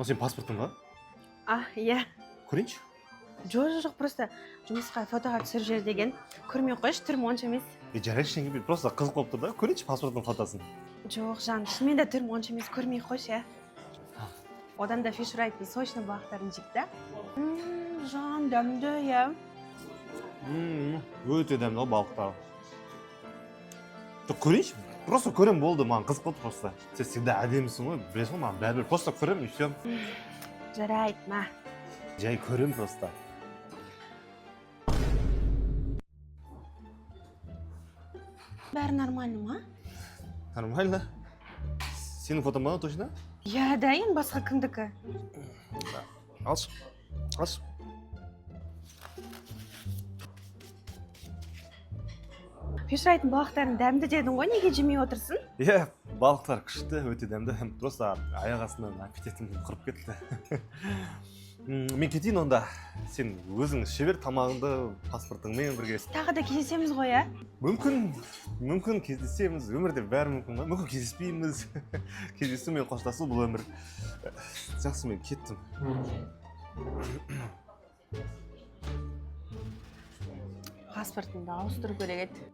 Сен паспортың ба? Иә. Көрейінші? Жоқ, просто жұмысқа фотоға түсір жер деген. Көрмей қойшы, түрім онша емес. Жарайшы жеңге, просто қызық болып тұр да. Көрейінші паспорттың фотосын. Жоқ, жан, шынымен де түрім онша емес, көрмей қойшы, Одан да фишрайттың сочный балықтарын жейді да. Жан, дәмді, иә. Өте дәмді ғой балықтар. Көрейінші? Просто көрем болды, маған қызық болды просто. Сен всегда әдемісің ғой, білесің ғой, маған бәрібір просто көрем, и все. Жарайды, ма. Жай көрем просто. Бәрі нормально ма? Нормально. Сенің фотон ба, точно? Иә, дайын, басқа кімдікі? Алшы. Фишрайттың балықтарын дәмді дедің ғой, неге жемей отырсың? Иә, балықтар күшті, өте дәмді. Просто аяқ астынан аппетитім құрып кетті. Мен кетейін онда. Сен өзің шебер тамағыңды паспортыңмен бірге. Тағы да кездесеміз ғой, Мүмкін кездесеміз. Өмірде бәрі мүмкін ғой. Мүмкін кездеспейміз. Кездесу мен қоштасу бұл өмір. Жақсы, мен кеттім. Паспортыңды ауыстыру керек еді.